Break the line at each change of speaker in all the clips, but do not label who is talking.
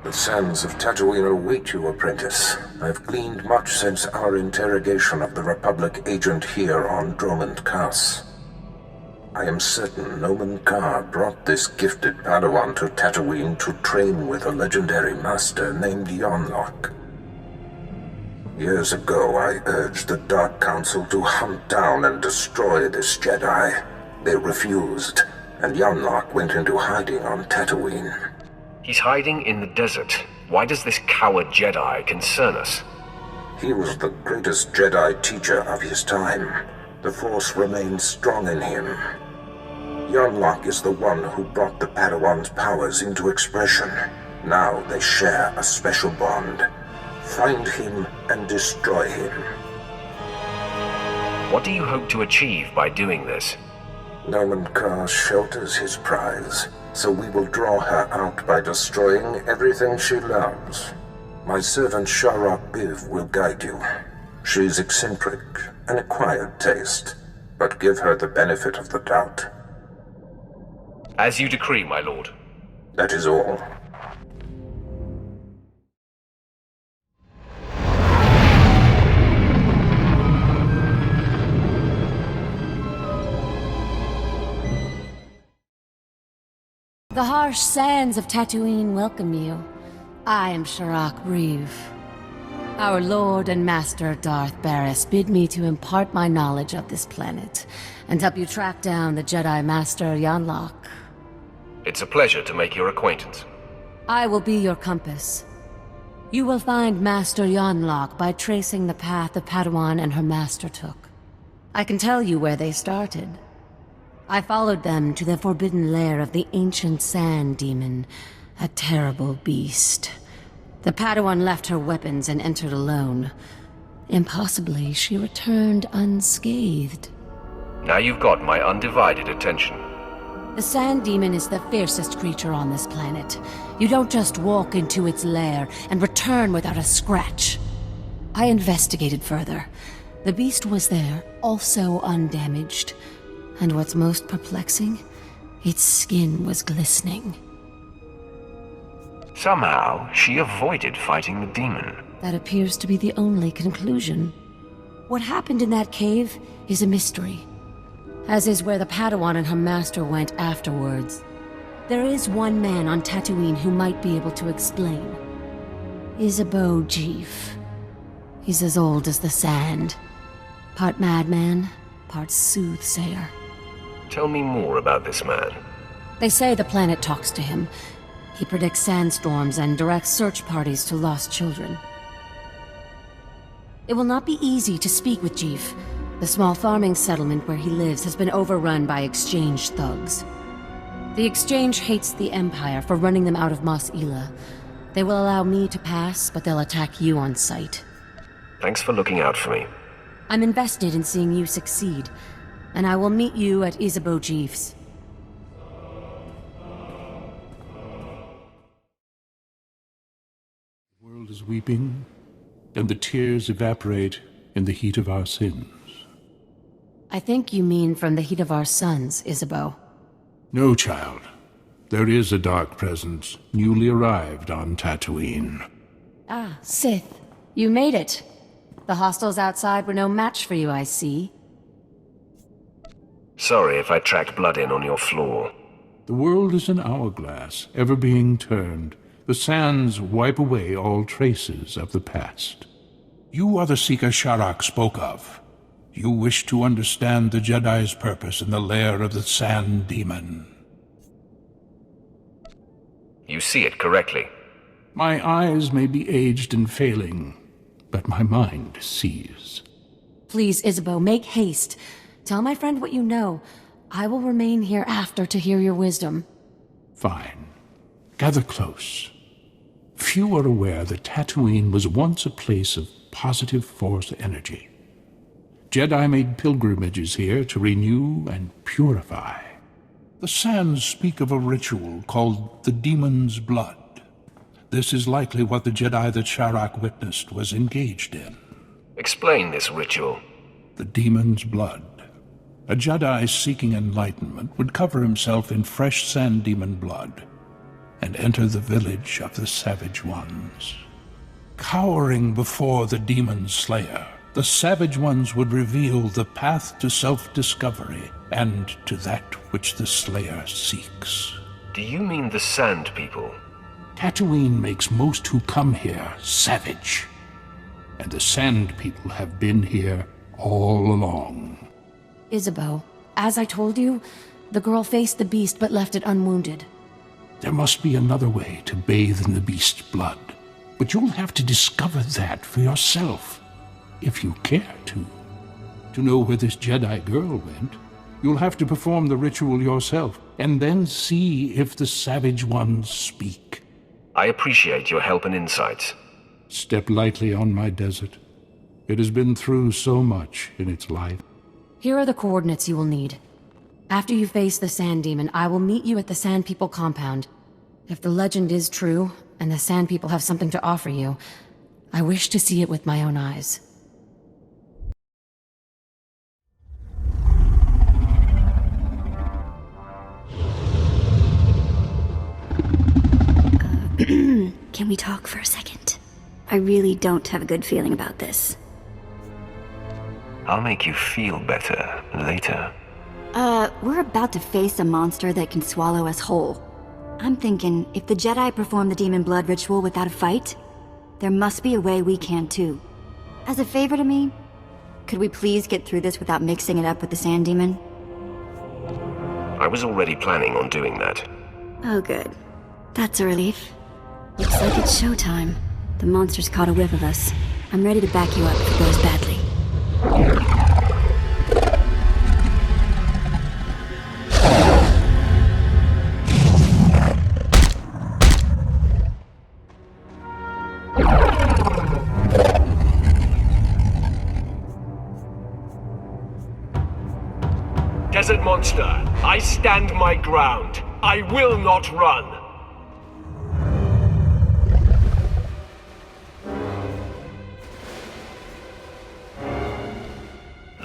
The sands of Tatooine await you, apprentice. I've gleaned much since our interrogation of the Republic agent here on Dromund Kaas. I am certain Nomen Ka brought this gifted Padawan to Tatooine to train with a legendary master named Yul-li. Years ago, I urged the Dark Council to hunt down and destroy this Jedi. They refused, and Yul-li went into hiding on Tatooine.
He's hiding in the desert. Why does this coward Jedi concern us?
He was the greatest Jedi teacher of his time. The Force remains strong in him. Yul-li is the one who brought the Padawan's powers into expression. Now they share a special bond. Find him and destroy him.
What do you hope to achieve by doing this?
Nomen Ka shelters his prize, so we will draw her out by destroying everything she loves. My servant Sharak Biv will guide you. She's eccentric, an acquired taste, but give her the benefit of the doubt.
As you decree, my lord.
That is all.
The harsh sands of Tatooine welcome you. I am Sharak Breeve. Our Lord and Master Darth Barris bid me to impart my knowledge of this planet and help you track down the Jedi Master Yul-li.
It's a pleasure to make your acquaintance.
I will be your compass. You will find Master Yul-li by tracing the path the Padawan and her master took. I can tell you where they started. I followed them to the forbidden lair of the ancient sand demon, a terrible beast. The Padawan left her weapons and entered alone. Impossibly, she returned unscathed.
Now you've got my undivided attention.
The sand demon is the fiercest creature on this planet. You don't just walk into its lair and return without a scratch. I investigated further. The beast was there, also undamaged. And what's most perplexing, its skin was glistening.
Somehow, she avoided fighting the demon.
That appears to be the only conclusion. What happened in that cave is a mystery, as is where the Padawan and her master went afterwards. There is one man on Tatooine who might be able to explain. Isabeau Jeef. He's as old as the sand. Part madman, part soothsayer.
Tell me more about this man.
They say the planet talks to him. He predicts sandstorms and directs search parties to lost children. It will not be easy to speak with Jeef. The small farming settlement where he lives has been overrun by Exchange thugs. The Exchange hates the Empire for running them out of Mos Ela. They will allow me to pass, but they'll attack you on sight.
Thanks for looking out for me.
I'm invested in seeing you succeed, and I will meet you at Isabeau Jeef's.
The world is weeping, and the tears evaporate in the heat of our sins.
I think you mean from the heat of our suns, Isabeau.
No, child. There is a dark presence newly arrived on Tatooine.
Ah, Sith. You made it. The hostiles outside were no match for you, I see.
Sorry if I tracked blood in on your floor.
The world is an hourglass, ever being turned. The sands wipe away all traces of the past. You are the seeker Sharak spoke of. You wish to understand the Jedi's purpose in the lair of the sand demon.
You see it correctly.
My eyes may be aged and failing, but my mind sees.
Please, Isabeau, make haste. Tell my friend what you know. I will remain here after to hear your wisdom.
Fine. Gather close. Few are aware that Tatooine was once a place of positive Force energy. Jedi made pilgrimages here to renew and purify. The sands speak of a ritual called the Demon's Blood. This is likely what the Jedi that Sharak witnessed was engaged in.
Explain this ritual.
The Demon's Blood. A Jedi seeking enlightenment would cover himself in fresh sand demon blood. and enter the village of the Savage Ones. Cowering before the demon slayer, the Savage Ones would reveal the path to self-discovery and to that which the Slayer seeks.
Do you mean the Sand People?
Tatooine makes most who come here savage, and the Sand People have been here all along.
Isabeau, as I told you, the girl faced the beast but left it unwounded.
There must be another way to bathe in the beast's blood, but you'll have to discover that for yourself, if you care to. To know where this Jedi girl went, you'll have to perform the ritual yourself, and then see if the Savage Ones speak.
I appreciate your help and insights.
Step lightly on my desert. It has been through so much in its life.
Here are the coordinates you will need. After you face the Sand Demon, I will meet you at the Sand People compound. If the legend is true, and the Sand People have something to offer you, I wish to see it with my own eyes.
Can we talk for a second? I really don't have a good feeling about this.
I'll make you feel better later.
We're about to face a monster that can swallow us whole. I'm thinking, if the Jedi perform the demon blood ritual without a fight, there must be a way we can too. As a favor to me, could we please get through this without mixing it up with the Sand Demon?
I was already planning on doing that.
Oh good. That's a relief. Looks like it's showtime. The monster's caught a whiff of us. I'm ready to back you up if it goes badly.
Desert monster, I stand my ground. I will not run.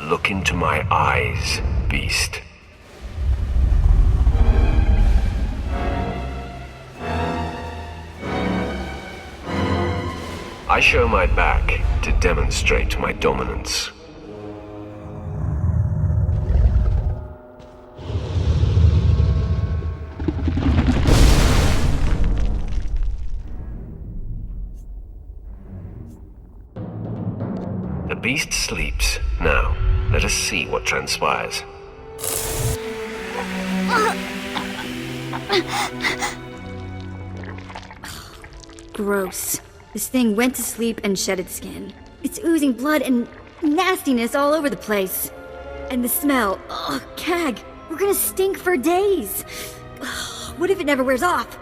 Look into my eyes, beast. I show my back to demonstrate my dominance. The beast sleeps. Now, let us see what transpires.
Gross. This thing went to sleep and shed its skin. It's oozing blood and nastiness all over the place. And the smell, ugh, cag. We're gonna stink for days. Ugh, what if it never wears off?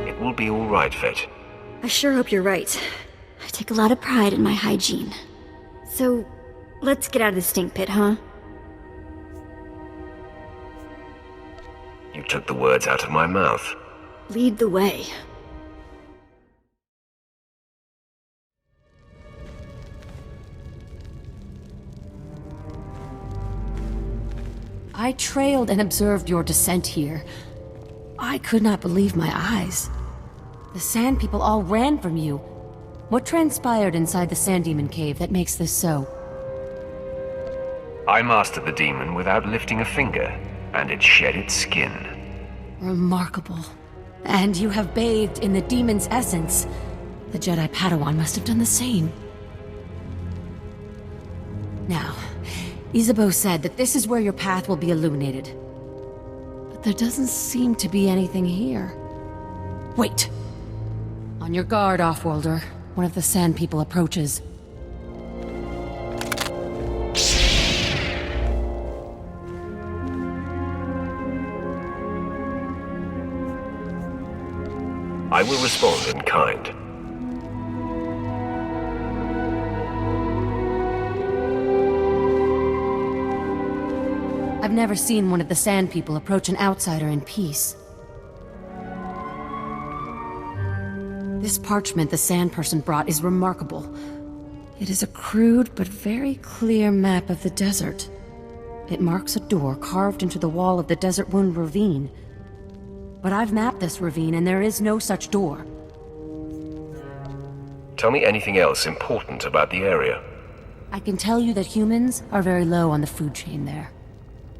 It will be all right, Vet.
I sure hope you're right. I take a lot of pride in my hygiene. So, let's get out of the stink pit, huh?
You took the words out of my mouth.
Lead the way.
I trailed and observed your descent here. I could not believe my eyes. The Sand People all ran from you. What transpired inside the Sand Demon cave that makes this so?
I mastered the demon without lifting a finger, and it shed its skin.
Remarkable. And you have bathed in the demon's essence. The Jedi Padawan must have done the same. Now, Isabeau said that this is where your path will be illuminated. But there doesn't seem to be anything here. Wait! On your guard, Offworlder. One of the Sand People approaches.
I will respond in kind.
I've never seen one of the Sand People approach an outsider in peace. This parchment the Sand Person brought is remarkable. It is a crude but very clear map of the desert. It marks a door carved into the wall of the Desert Wound Ravine. but I've mapped this ravine and there is no such door.
Tell me anything else important about the area.
I can tell you that humans are very low on the food chain there.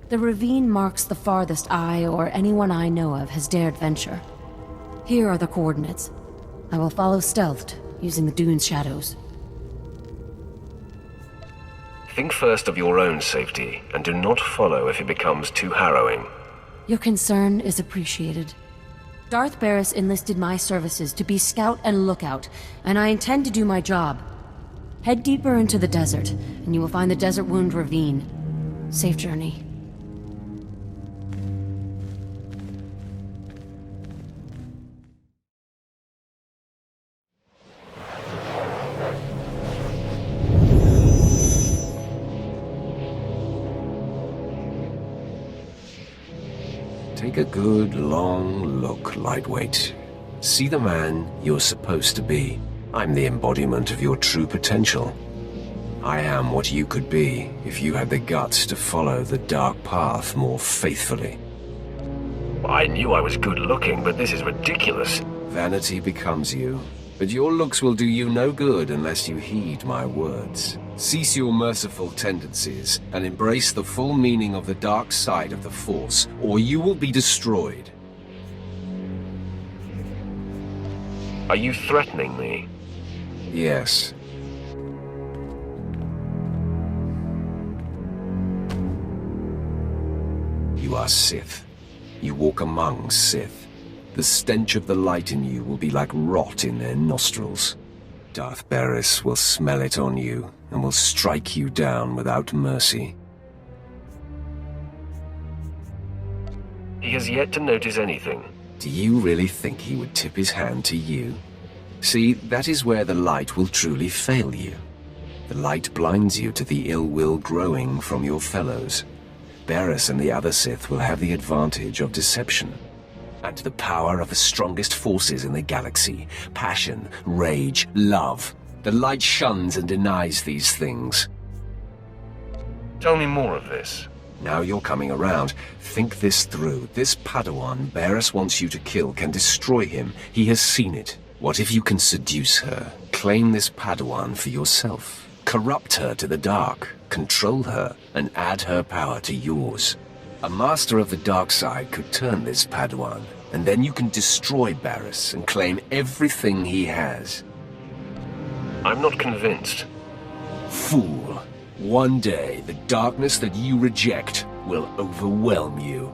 The ravine marks the farthest I or anyone I know of has dared venture. Here are the coordinates. I will follow stealthed, using the dune's shadows.
Think first of your own safety, and do not follow if it becomes too harrowing.
Your concern is appreciated. Darth Barris enlisted my services to be scout and lookout, and I intend to do my job. Head deeper into the desert, and you will find the Desert Wound Ravine. Safe journey.
Take a good, long look, Lightweight. See the man you're supposed to be. I'm the embodiment of your true potential. I am what you could be if you had the guts to follow the dark path more faithfully.
I knew I was good looking, but this is ridiculous.
Vanity becomes you, but your looks will do you no good unless you heed my words. Cease your merciful tendencies and embrace the full meaning of the dark side of the Force, or you will be destroyed.
Are you threatening me?
Yes. You are Sith. You walk among Sith. The stench of the light in you will be like rot in their nostrils. Darth Barris will smell it on you and will strike you down without mercy.
He has yet to notice anything.
Do you really think he would tip his hand to you? See, that is where the light will truly fail you. The light blinds you to the ill will growing from your fellows. Barris and the other Sith will have the advantage of deception. And the power of the strongest forces in the galaxy. Passion, rage, love. The light shuns and denies these things.
Tell me more of this.
Now you're coming around. Think this through. This Padawan Barris wants you to kill can destroy him. He has seen it. What if you can seduce her? Claim this Padawan for yourself. Corrupt her to the dark. Control her and add her power to yours. A master of the dark side could turn this Padawan, and then you can destroy Barris and claim everything he has.
I'm not convinced.
Fool. One day, the darkness that you reject will overwhelm you.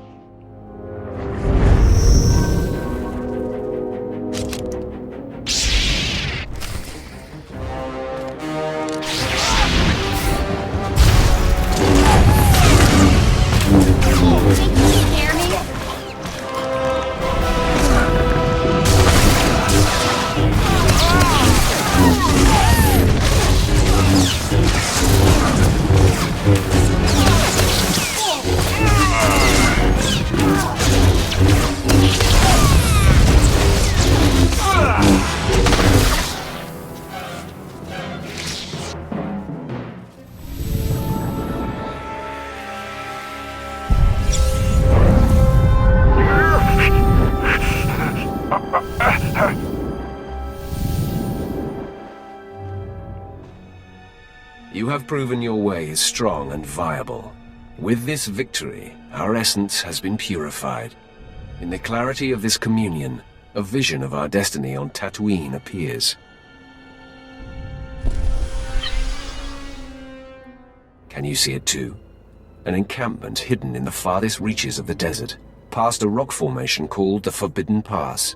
You have proven your way is strong and viable. With this victory, our essence has been purified. In the clarity of this communion, a vision of our destiny on Tatooine appears. Can you see it too? An encampment hidden in the farthest reaches of the desert, past a rock formation called the Forbidden Pass.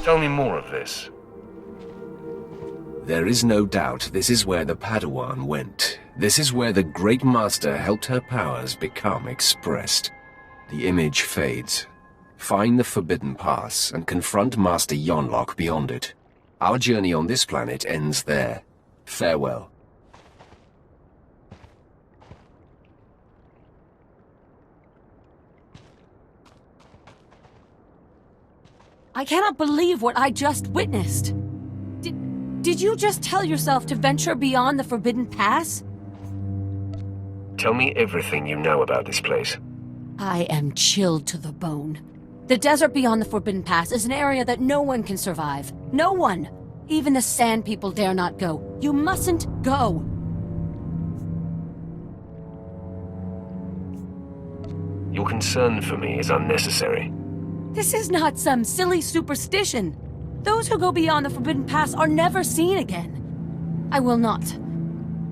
Tell me more of this.
There is no doubt this is where the Padawan went. This is where the Great Master helped her powers become expressed. The image fades. Find the Forbidden Pass and confront Master Yonlock beyond it. Our journey on this planet ends there. Farewell.
I cannot believe what I just witnessed. Did you just tell yourself to venture beyond the Forbidden Pass?
Tell me everything you know about this place.
I am chilled to the bone. The desert beyond the Forbidden Pass is an area that no one can survive. No one! Even the Sand People dare not go. You mustn't go!
Your concern for me is unnecessary.
This is not some silly superstition. Those who go beyond the Forbidden Pass are never seen again. I will not.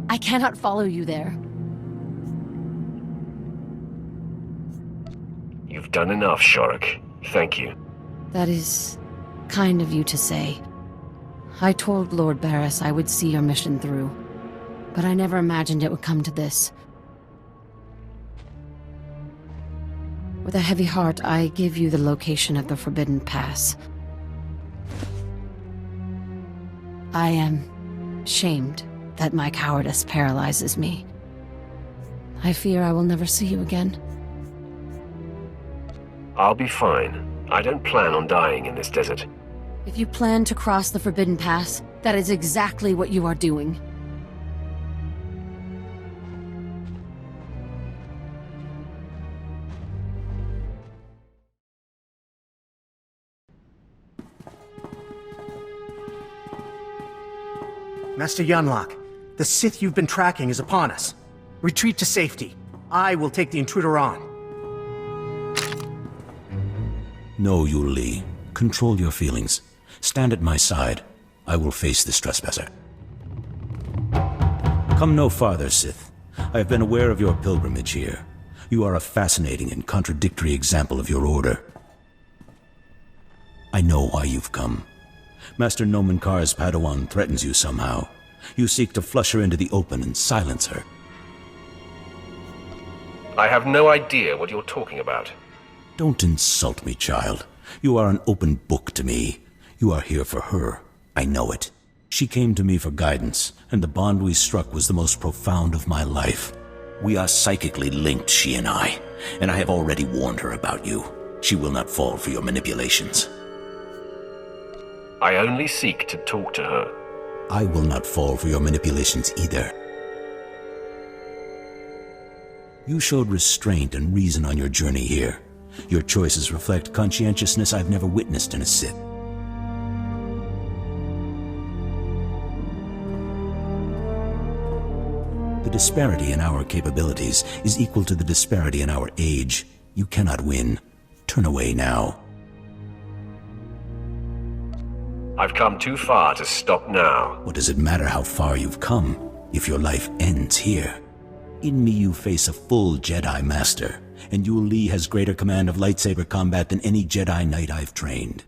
I cannot follow you there.
You've done enough, Shorik. Thank you.
That is kind of you to say. I told Lord Barris I would see your mission through, but I never imagined it would come to this. With a heavy heart, I give you the location of the Forbidden Pass. I am shamed that my cowardice paralyzes me. I fear I will never see you again.
I'll be fine. I don't plan on dying in this desert.
If you plan to cross the Forbidden Pass, that is exactly what you are doing.
Master Yun-li, the Sith you've been tracking is upon us. Retreat to safety. I will take the intruder on.
No, Yul-li. Control your feelings. Stand at my side. I will face this trespasser. Come no farther, Sith. I have been aware of your pilgrimage here. You are a fascinating and contradictory example of your order. I know why you've come. Master Nomen Kar's Padawan threatens you somehow. You seek to flush her into the open and silence her.
I have no idea what you're talking about.
Don't insult me, child. You are an open book to me. You are here for her. I know it. She came to me for guidance, and the bond we struck was the most profound of my life. We are psychically linked, she and I have already warned her about you. She will not fall for your manipulations.
I only seek to talk to her.
I will not fall for your manipulations either. You showed restraint and reason on your journey here. Your choices reflect conscientiousness I've never witnessed in a Sith. The disparity in our capabilities is equal to the disparity in our age. You cannot win. Turn away now.
I've come too far to stop now.
What does it matter how far you've come, if your life ends here? In me you face a full Jedi Master, and Yul-li has greater command of lightsaber combat than any Jedi Knight I've trained.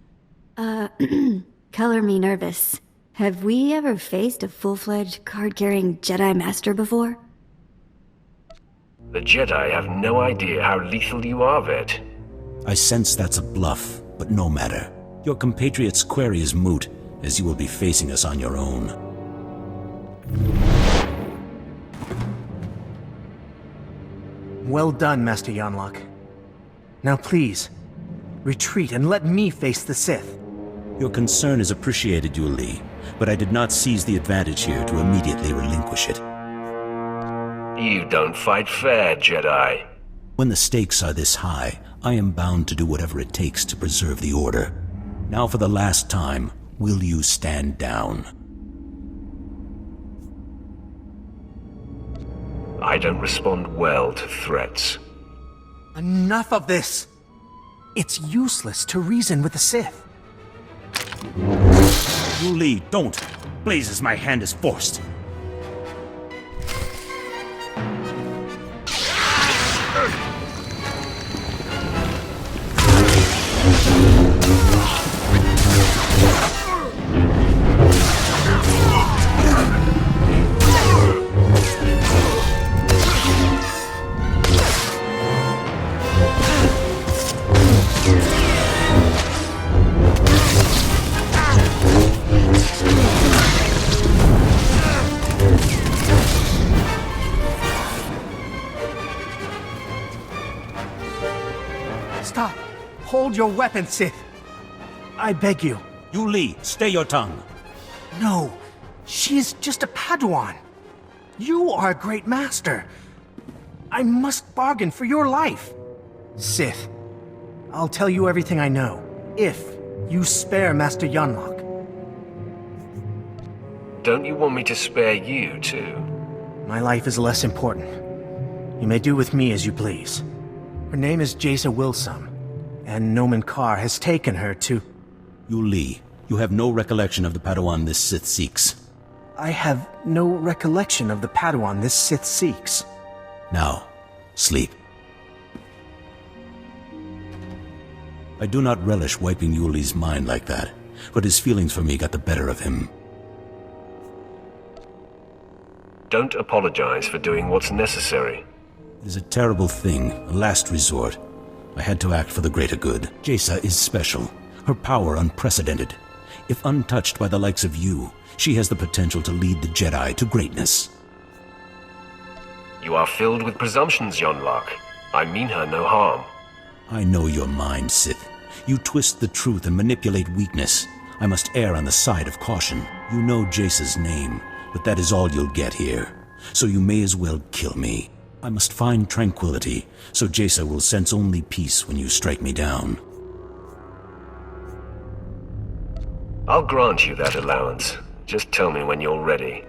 Color me nervous. Have we ever faced a full-fledged card-carrying Jedi Master before?
The Jedi have no idea how lethal you are, Vet.
I sense that's a bluff, but no matter. Your compatriot's query is moot, as you will be facing us on your own.
Well done, Master Yun-li. Now please, retreat and let me face the Sith.
Your concern is appreciated, Yul-li, but I did not seize the advantage here to immediately relinquish it.
You don't fight fair, Jedi.
When the stakes are this high, I am bound to do whatever it takes to preserve the Order. Now for the last time, will you stand down?
I don't respond well to threats.
Enough of this! It's useless to reason with the Sith.
Yul-li, don't! Blazes, my hand is forced.
Stop! Hold your weapon, Sith! I beg you.
Yul-li, stay your tongue.
No, she is just a Padawan. You are a great master. I must bargain for your life. Sith, I'll tell you everything I know, if you spare Master Yonlock.
Don't you want me to spare you, too?
My life is less important. You may do with me as you please. Her name is Jaisa Wilsum, and Noman Carr has taken her to...
Yul-li, you have no recollection of the Padawan this Sith seeks.
I have no recollection of the Padawan this Sith seeks.
Now, sleep. I do not relish wiping Yul-li's mind like that, but his feelings for me got the better of him.
Don't apologize for doing what's necessary.
It is a terrible thing, a last resort. I had to act for the greater good. Jaisa is special, her power unprecedented. If untouched by the likes of you, she has the potential to lead the Jedi to greatness.
You are filled with presumptions, Yonlock. I mean her no harm.
I know your mind, Sith. You twist the truth and manipulate weakness. I must err on the side of caution. You know Jaisa's name, but that is all you'll get here. So you may as well kill me. I must find tranquility, so Jaisa will sense only peace when you strike me down.
I'll grant you that allowance. Just tell me when you're ready.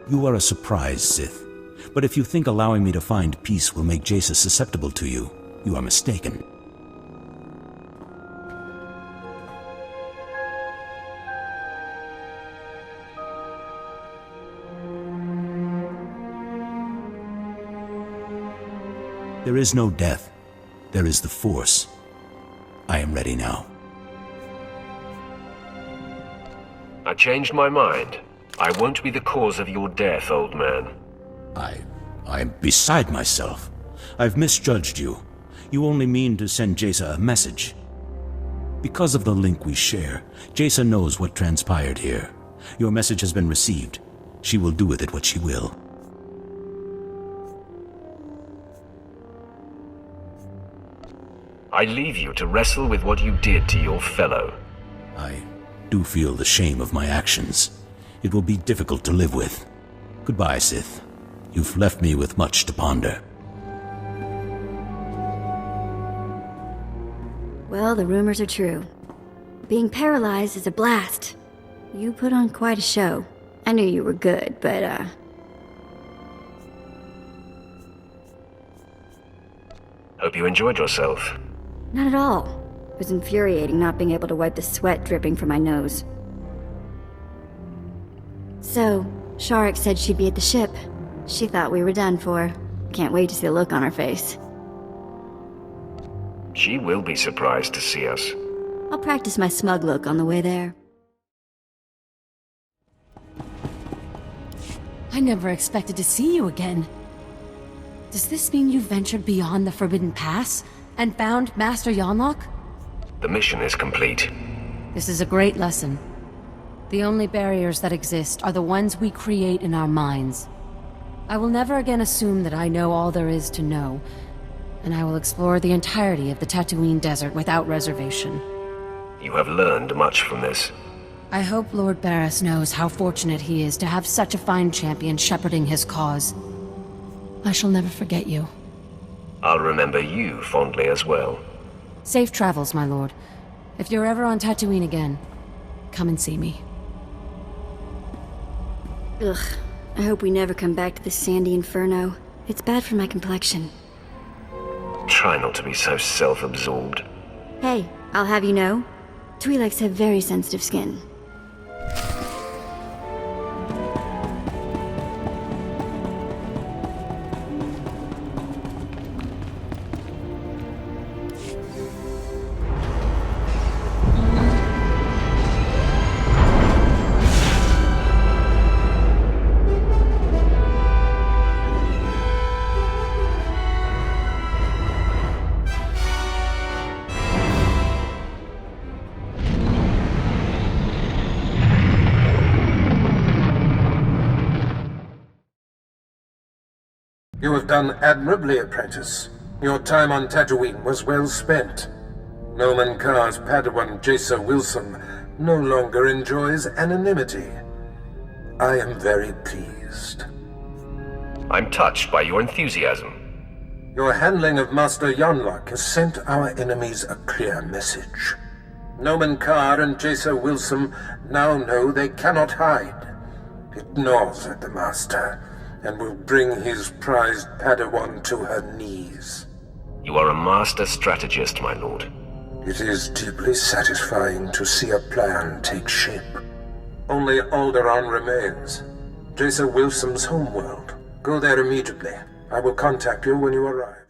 You are a surprise, Sith. But if you think allowing me to find peace will make Jaisa susceptible to you, you are mistaken. There is no death. There is the Force. I am ready now.
I changed my mind. I won't be the cause of your death, old man.
I'm beside myself. I've misjudged you. You only mean to send Jaisa a message. Because of the link we share, Jaisa knows what transpired here. Your message has been received. She will do with it what she will.
I leave you to wrestle with what you did to your fellow.
I do feel the shame of my actions. It will be difficult to live with. Goodbye, Sith. You've left me with much to ponder.
Well, the rumors are true. Being paralyzed is a blast. You put on quite a show. I knew you were good, but,
Hope you enjoyed yourself.
Not at all. It was infuriating not being able to wipe the sweat dripping from my nose. So, Sharik said she'd be at the ship. She thought we were done for. Can't wait to see the look on her face.
She will be surprised to see us.
I'll practice my smug look on the way there.
I never expected to see you again. Does this mean you ventured beyond the Forbidden Pass and found Master Yonlock?
The mission is complete.
This is a great lesson. The only barriers that exist are the ones we create in our minds. I will never again assume that I know all there is to know, and I will explore the entirety of the Tatooine desert without reservation.
You have learned much from this.
I hope Lord Barris knows how fortunate he is to have such a fine champion shepherding his cause. I shall never forget you.
I'll remember you fondly as well.
Safe travels, my lord. If you're ever on Tatooine again, come and see me.
Ugh. I hope we never come back to this sandy inferno. It's bad for my complexion.
Try not to be so self-absorbed.
Hey, I'll have you know, Twi'leks have very sensitive skin.
You have done admirably, apprentice. Your time on Tatooine was well spent. Noman Carr's Padawan Jaisa Wilsum no longer enjoys anonymity. I am very pleased.
I'm touched by your enthusiasm.
Your handling of Master Yul-li has sent our enemies a clear message. Nomen Karr and Jaisa Wilson now know they cannot hide. It gnaws at the Master, and will bring his prized Padawan to her knees.
You are a master strategist, my lord.
It is deeply satisfying to see a plan take shape. Only Alderaan remains. Jaisa Wilson's homeworld. Go there immediately. I will contact you when you arrive.